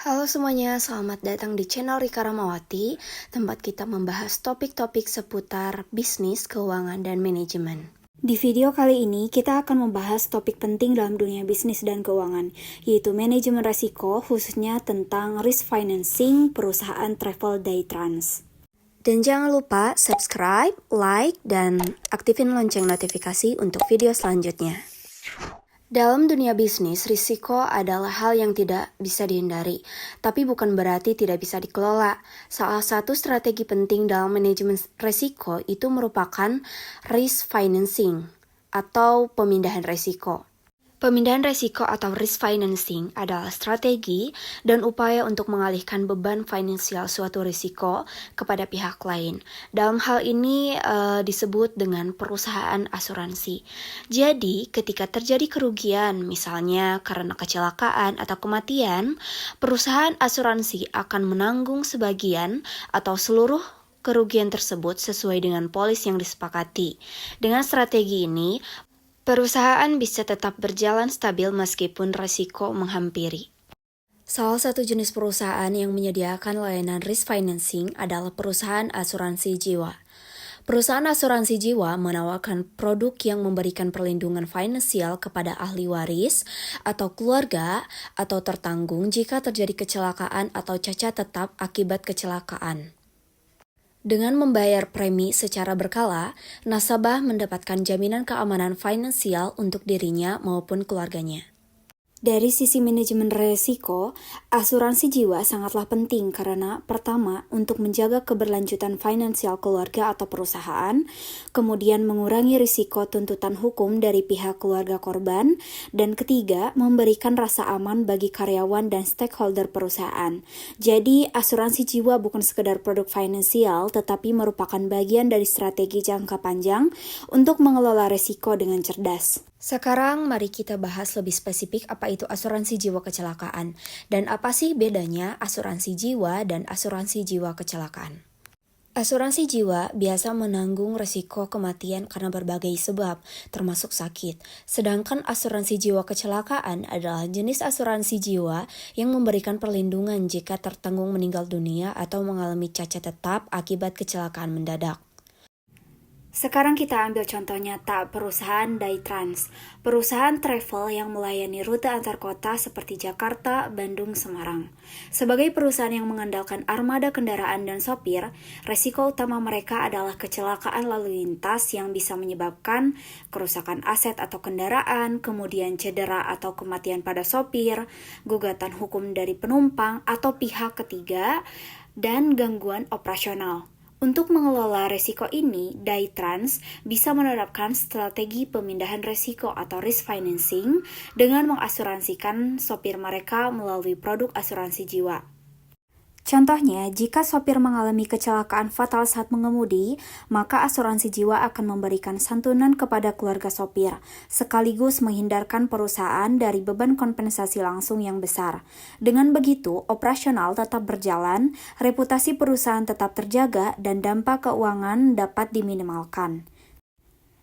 Halo semuanya, selamat datang di channel Rika Ramawati, tempat kita membahas topik-topik seputar bisnis, keuangan, dan manajemen. Di video kali ini, kita akan membahas topik penting dalam dunia bisnis dan keuangan, yaitu manajemen risiko, khususnya tentang risk financing perusahaan travel day trans. Dan jangan lupa subscribe, like, dan aktifin lonceng notifikasi untuk video selanjutnya. Dalam dunia bisnis, risiko adalah hal yang tidak bisa dihindari, tapi bukan berarti tidak bisa dikelola. Salah satu strategi penting dalam manajemen risiko itu merupakan risk financing atau pemindahan risiko. Pemindahan risiko atau risk financing adalah strategi dan upaya untuk mengalihkan beban finansial suatu risiko kepada pihak lain. Dalam hal ini disebut dengan perusahaan asuransi. Jadi, ketika terjadi kerugian, misalnya karena kecelakaan atau kematian, perusahaan asuransi akan menanggung sebagian atau seluruh kerugian tersebut sesuai dengan polis yang disepakati. Dengan strategi ini, perusahaan bisa tetap berjalan stabil meskipun risiko menghampiri. Salah satu jenis perusahaan yang menyediakan layanan risk financing adalah perusahaan asuransi jiwa. Perusahaan asuransi jiwa menawarkan produk yang memberikan perlindungan finansial kepada ahli waris atau keluarga atau tertanggung jika terjadi kecelakaan atau cacat tetap akibat kecelakaan. Dengan membayar premi secara berkala, nasabah mendapatkan jaminan keamanan finansial untuk dirinya maupun keluarganya. Dari sisi manajemen risiko, asuransi jiwa sangatlah penting karena pertama, untuk menjaga keberlanjutan finansial keluarga atau perusahaan, kemudian mengurangi risiko tuntutan hukum dari pihak keluarga korban, dan ketiga, memberikan rasa aman bagi karyawan dan stakeholder perusahaan. Jadi, asuransi jiwa bukan sekedar produk finansial, tetapi merupakan bagian dari strategi jangka panjang untuk mengelola risiko dengan cerdas. Sekarang mari kita bahas lebih spesifik apa itu asuransi jiwa kecelakaan dan apa sih bedanya asuransi jiwa dan asuransi jiwa kecelakaan. Asuransi jiwa biasa menanggung risiko kematian karena berbagai sebab, termasuk sakit. Sedangkan asuransi jiwa kecelakaan adalah jenis asuransi jiwa yang memberikan perlindungan jika tertanggung meninggal dunia atau mengalami cacat tetap akibat kecelakaan mendadak. Sekarang kita ambil contoh nyata perusahaan Daytrans, perusahaan travel yang melayani rute antar kota seperti Jakarta, Bandung, Semarang. Sebagai perusahaan yang mengandalkan armada kendaraan dan sopir, resiko utama mereka adalah kecelakaan lalu lintas yang bisa menyebabkan kerusakan aset atau kendaraan, kemudian cedera atau kematian pada sopir, gugatan hukum dari penumpang atau pihak ketiga, dan gangguan operasional. Untuk mengelola risiko ini, Daytrans bisa menerapkan strategi pemindahan risiko atau risk financing dengan mengasuransikan sopir mereka melalui produk asuransi jiwa. Contohnya, jika sopir mengalami kecelakaan fatal saat mengemudi, maka asuransi jiwa akan memberikan santunan kepada keluarga sopir, sekaligus menghindarkan perusahaan dari beban kompensasi langsung yang besar. Dengan begitu, operasional tetap berjalan, reputasi perusahaan tetap terjaga, dan dampak keuangan dapat diminimalkan.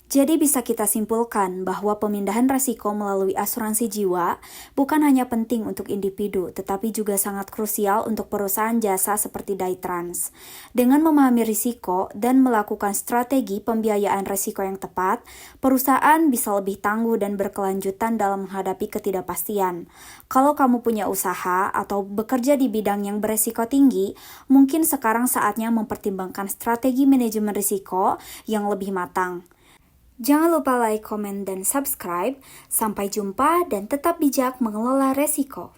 Jadi bisa kita simpulkan bahwa pemindahan risiko melalui asuransi jiwa bukan hanya penting untuk individu, tetapi juga sangat krusial untuk perusahaan jasa seperti Daytrans. Dengan memahami risiko dan melakukan strategi pembiayaan risiko yang tepat, perusahaan bisa lebih tangguh dan berkelanjutan dalam menghadapi ketidakpastian. Kalau kamu punya usaha atau bekerja di bidang yang beresiko tinggi, mungkin sekarang saatnya mempertimbangkan strategi manajemen risiko yang lebih matang. Jangan lupa like, komen, dan subscribe. Sampai jumpa dan tetap bijak mengelola resiko.